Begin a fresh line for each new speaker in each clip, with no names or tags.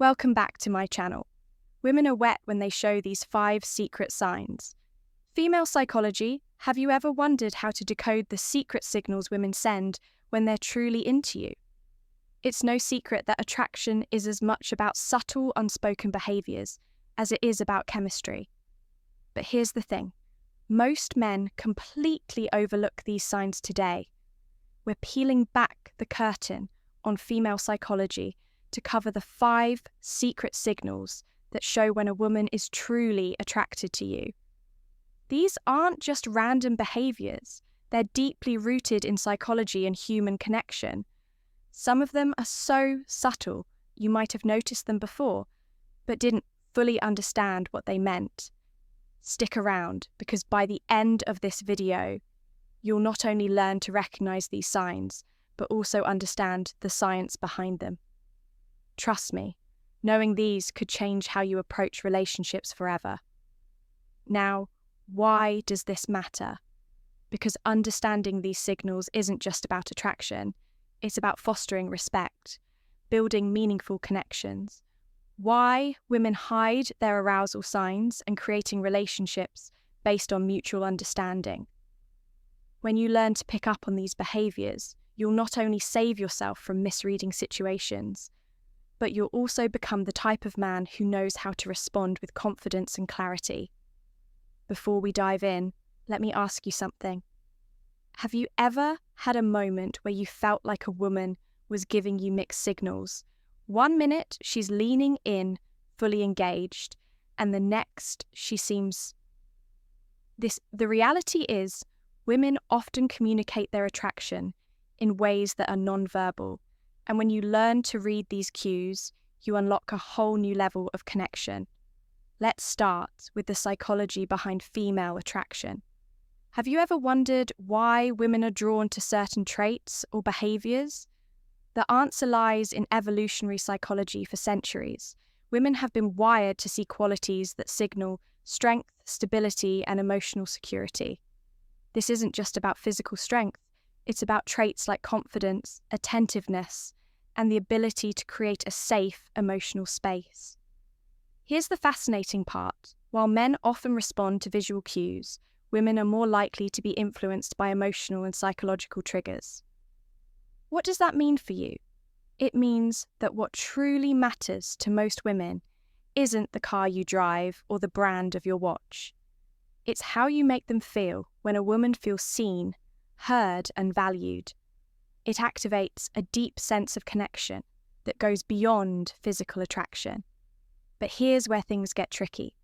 Welcome back to my channel. Women are wet when they show these 5 secret signs. Female psychology, have you ever wondered how to decode the secret signals women send when they're truly into you? It's no secret that attraction is as much about subtle, unspoken behaviours as it is about chemistry. But here's the thing. Most men completely overlook these signs today. We're peeling back the curtain on female psychology to cover the 5 secret signals that show when a woman is truly attracted to you. These aren't just random behaviours, they're deeply rooted in psychology and human connection. Some of them are so subtle you might have noticed them before, but didn't fully understand what they meant. Stick around, because by the end of this video, you'll not only learn to recognise these signs, but also understand the science behind them. Trust me, knowing these could change how you approach relationships forever. Now, why does this matter? Because understanding these signals isn't just about attraction, it's about fostering respect, building meaningful connections. Why women hide their arousal signs and creating relationships based on mutual understanding. When you learn to pick up on these behaviours, you'll not only save yourself from misreading situations, but you'll also become the type of man who knows how to respond with confidence and clarity. Before we dive in, let me ask you something. Have you ever had a moment where you felt like a woman was giving you mixed signals? 1 minute she's leaning in, fully engaged, and the next she seems... The reality is, women often communicate their attraction in ways that are non-verbal. And when you learn to read these cues, you unlock a whole new level of connection. Let's start with the psychology behind female attraction. Have you ever wondered why women are drawn to certain traits or behaviours? The answer lies in evolutionary psychology for centuries. Women have been wired to see qualities that signal strength, stability, and emotional security. This isn't just about physical strength. It's about traits like confidence, attentiveness, and the ability to create a safe emotional space. Here's the fascinating part. While men often respond to visual cues, women are more likely to be influenced by emotional and psychological triggers. What does that mean for you? It means that what truly matters to most women isn't the car you drive or the brand of your watch. It's how you make them feel when a woman feels seen, heard, and valued. It activates a deep sense of connection that goes beyond physical attraction. But here's where things get tricky.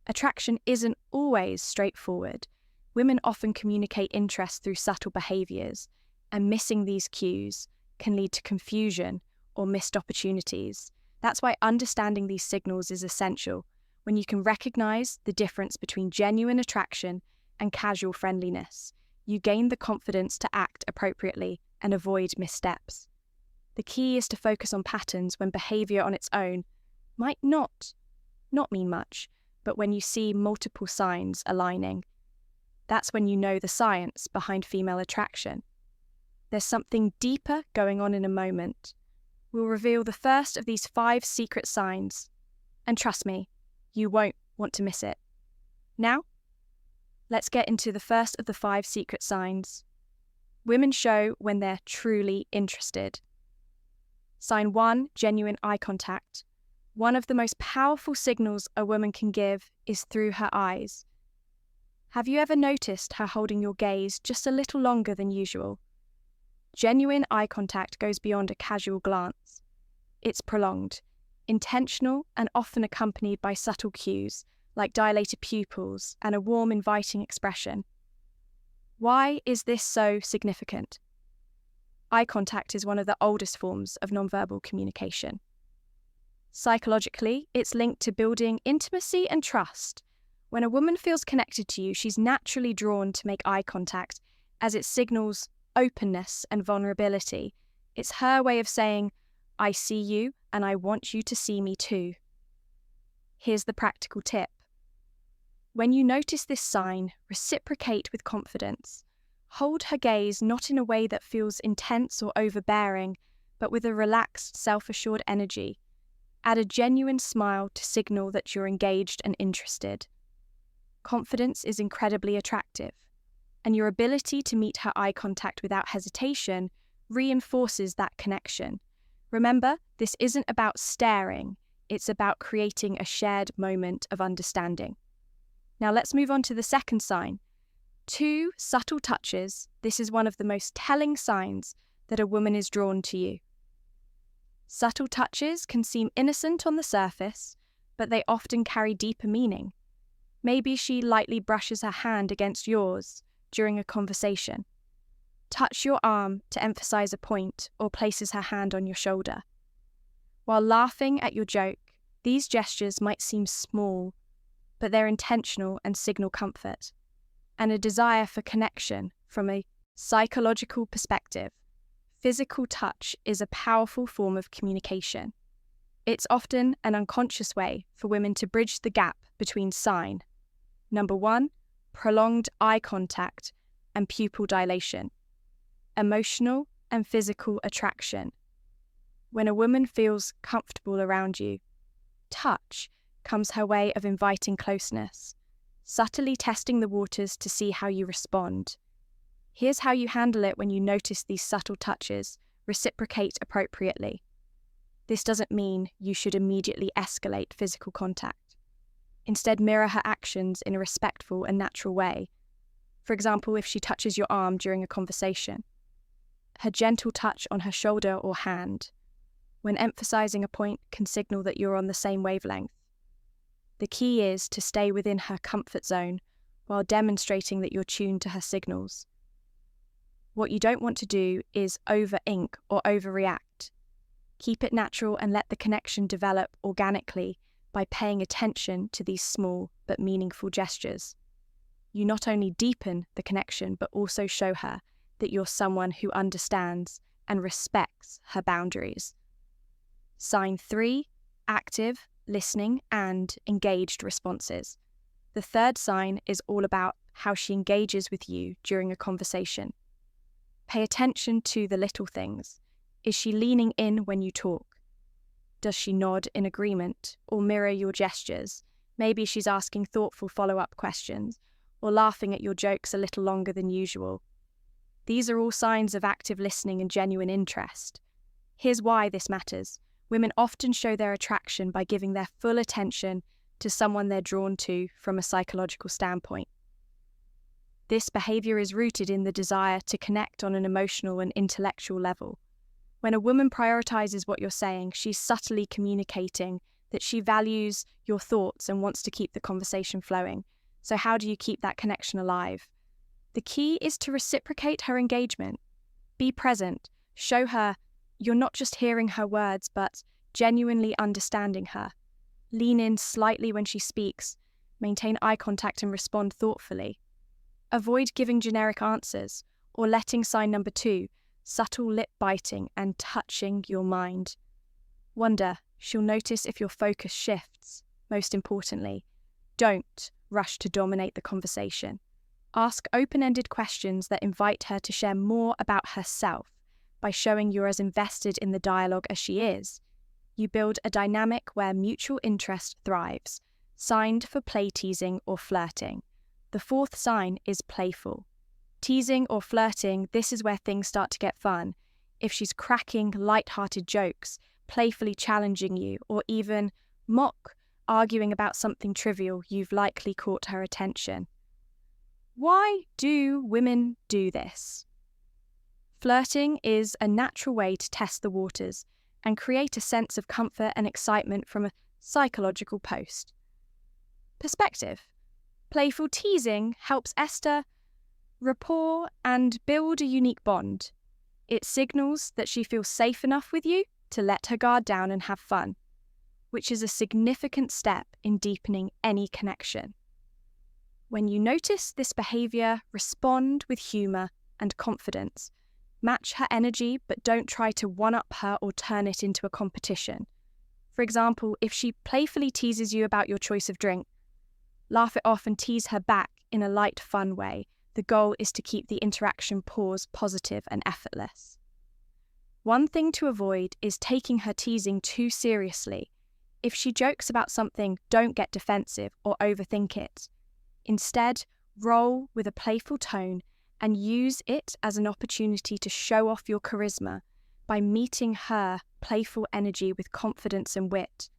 Attraction isn't always straightforward. Women often communicate interest through subtle behaviours, and missing these cues can lead to confusion or missed opportunities. That's why understanding these signals is essential. When you can recognise the difference between genuine attraction and casual friendliness, you gain the confidence to act appropriately and avoid missteps. The key is to focus on patterns when behaviour on its own might not mean much, but when you see multiple signs aligning, that's when you know the science behind female attraction. There's something deeper going on in a moment. We'll reveal the first of these 5 secret signs, and trust me, you won't want to miss it. Now, let's get into the first of the 5 secret signs. Women show when they're truly interested. Sign 1, genuine eye contact. One of the most powerful signals a woman can give is through her eyes. Have you ever noticed her holding your gaze just a little longer than usual? Genuine eye contact goes beyond a casual glance. It's prolonged, intentional, and often accompanied by subtle cues, like dilated pupils and a warm, inviting expression. Why is this so significant? Eye contact is one of the oldest forms of nonverbal communication. Psychologically, it's linked to building intimacy and trust. When a woman feels connected to you, she's naturally drawn to make eye contact as it signals openness and vulnerability. It's her way of saying, I see you and I want you to see me too. Here's the practical tip. When you notice this sign, reciprocate with confidence. Hold her gaze not in a way that feels intense or overbearing, but with a relaxed, self-assured energy. Add a genuine smile to signal that you're engaged and interested. Confidence is incredibly attractive, and your ability to meet her eye contact without hesitation reinforces that connection. Remember, this isn't about staring, it's about creating a shared moment of understanding. Now let's move on to the second sign. 2 subtle touches. This is one of the most telling signs that a woman is drawn to you. Subtle touches can seem innocent on the surface, but they often carry deeper meaning. Maybe she lightly brushes her hand against yours during a conversation. Touch your arm to emphasize a point, or places her hand on your shoulder. While laughing at your joke, these gestures might seem small, but they're intentional and signal comfort and a desire for connection. From a psychological perspective, physical touch is a powerful form of communication. It's often an unconscious way for women to bridge the gap between sign, number 1, prolonged eye contact and pupil dilation, emotional and physical attraction. When a woman feels comfortable around you, touch comes her way of inviting closeness, subtly testing the waters to see how you respond. Here's how you handle it when you notice these subtle touches. Reciprocate appropriately. This doesn't mean you should immediately escalate physical contact. Instead, mirror her actions in a respectful and natural way. For example, if she touches your arm during a conversation, her gentle touch on her shoulder or hand, when emphasizing a point, can signal that you're on the same wavelength. The key is to stay within her comfort zone while demonstrating that you're tuned to her signals. What you don't want to do is over-ink or overreact. Keep it natural and let the connection develop organically by paying attention to these small but meaningful gestures. You not only deepen the connection, but also show her that you're someone who understands and respects her boundaries. Sign 3, active, listening, and engaged responses. The third sign is all about how she engages with you during a conversation. Pay attention to the little things. Is she leaning in when you talk? Does she nod in agreement or mirror your gestures? Maybe she's asking thoughtful follow-up questions or laughing at your jokes a little longer than usual. These are all signs of active listening and genuine interest. Here's why this matters. Women often show their attraction by giving their full attention to someone they're drawn to from a psychological standpoint. This behavior is rooted in the desire to connect on an emotional and intellectual level. When a woman prioritizes what you're saying, she's subtly communicating that she values your thoughts and wants to keep the conversation flowing. So how do you keep that connection alive? The key is to reciprocate her engagement. Be present. Show her you're not just hearing her words, but genuinely understanding her. Lean in slightly when she speaks. Maintain eye contact and respond thoughtfully. Avoid giving generic answers or letting sign number 2, subtle lip biting and touching your mind. Wonder, she'll notice if your focus shifts. Most importantly, don't rush to dominate the conversation. Ask open-ended questions that invite her to share more about herself. By showing you're as invested in the dialogue as she is, you build a dynamic where mutual interest thrives, signed for play teasing or flirting. The fourth sign is playful. Teasing or flirting, this is where things start to get fun. If she's cracking light-hearted jokes, playfully challenging you, or even arguing about something trivial, you've likely caught her attention. Why do women do this? Flirting is a natural way to test the waters and create a sense of comfort and excitement from a psychological perspective. Playful teasing helps Esther rapport and build a unique bond. It signals that she feels safe enough with you to let her guard down and have fun, which is a significant step in deepening any connection. When you notice this behavior, respond with humor and confidence. Match her energy, but don't try to one-up her or turn it into a competition. For example, if she playfully teases you about your choice of drink, laugh it off and tease her back in a light, fun way. The goal is to keep the interaction positive and effortless. One thing to avoid is taking her teasing too seriously. If she jokes about something, don't get defensive or overthink it. Instead, roll with a playful tone and use it as an opportunity to show off your charisma by meeting her playful energy with confidence and wit.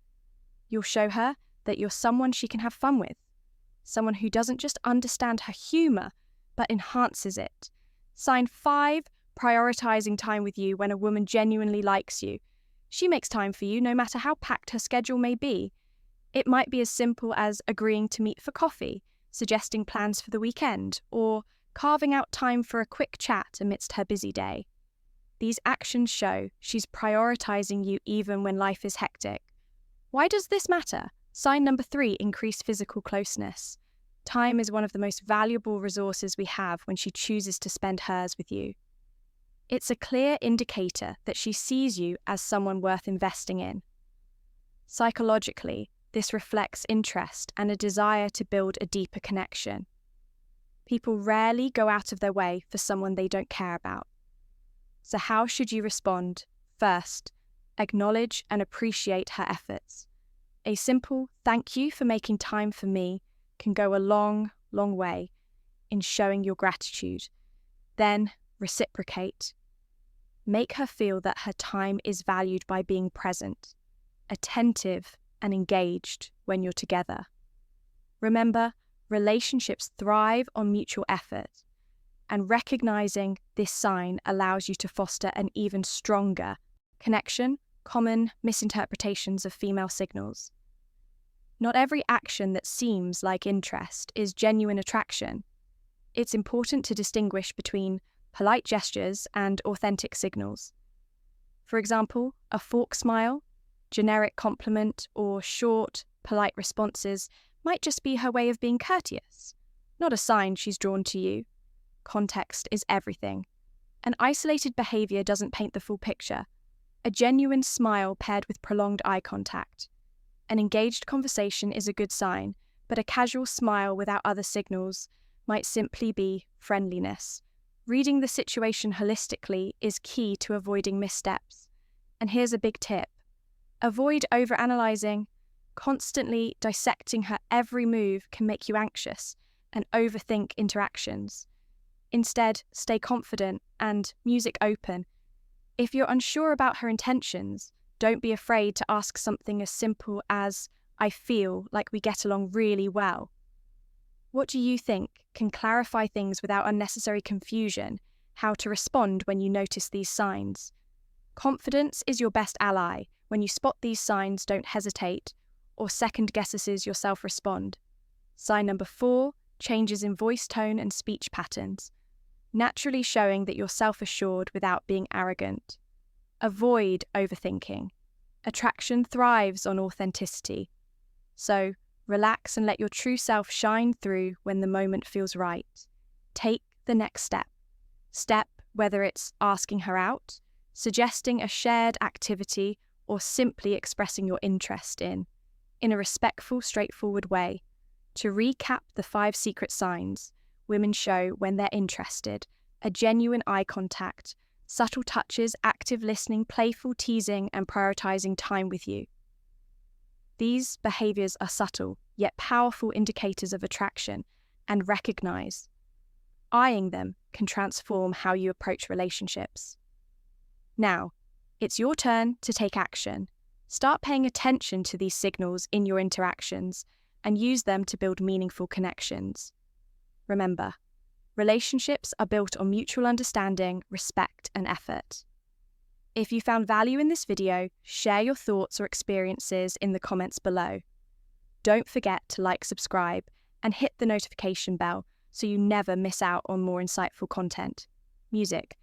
You'll show her that you're someone she can have fun with, someone who doesn't just understand her humour, but enhances it. Sign 5, prioritizing time with you when a woman genuinely likes you. She makes time for you no matter how packed her schedule may be. It might be as simple as agreeing to meet for coffee, suggesting plans for the weekend, or carving out time for a quick chat amidst her busy day. These actions show she's prioritizing you even when life is hectic. Why does this matter? Sign number 3, increase physical closeness. Time is one of the most valuable resources we have when she chooses to spend hers with you. It's a clear indicator that she sees you as someone worth investing in. Psychologically, this reflects interest and a desire to build a deeper connection. People rarely go out of their way for someone they don't care about. So how should you respond? First, acknowledge and appreciate her efforts. A simple "thank you for making time for me" can go a long, long way in showing your gratitude. Then, reciprocate. Make her feel that her time is valued by being present, attentive, and engaged when you're together. Remember, relationships thrive on mutual effort, and recognizing this sign allows you to foster an even stronger connection. Common misinterpretations of female signals. Not every action that seems like interest is genuine attraction. It's important to distinguish between polite gestures and authentic signals. For example, a fork smile, generic compliment, or short, polite responses might just be her way of being courteous, not a sign she's drawn to you. Context is everything. An isolated behavior doesn't paint the full picture. A genuine smile paired with prolonged eye contact. An engaged conversation is a good sign, but a casual smile without other signals might simply be friendliness. Reading the situation holistically is key to avoiding missteps. And here's a big tip. Avoid overanalyzing. Constantly dissecting her every move can make you anxious and overthink interactions. Instead, stay confident and music open. If you're unsure about her intentions, don't be afraid to ask something as simple as, "I feel like we get along really well." What do you think can clarify things without unnecessary confusion? How to respond when you notice these signs? Confidence is your best ally. When you spot these signs, don't hesitate or second guesses yourself respond. Sign number 4, changes in voice tone and speech patterns. Naturally showing that you're self-assured without being arrogant. Avoid overthinking. Attraction thrives on authenticity. So, relax and let your true self shine through when the moment feels right. Take the next step. Whether it's asking her out, suggesting a shared activity, or simply expressing your interest in a respectful, straightforward way. To recap the 5 secret signs women show when they're interested: a genuine eye contact, subtle touches, active listening, playful teasing, and prioritizing time with you. These behaviors are subtle, yet powerful indicators of attraction, and recognize. Eyeing them can transform how you approach relationships. Now, it's your turn to take action. Start paying attention to these signals in your interactions and use them to build meaningful connections. Remember, relationships are built on mutual understanding, respect, and effort. If you found value in this video, share your thoughts or experiences in the comments below. Don't forget to like, subscribe, and hit the notification bell so you never miss out on more insightful content. Music.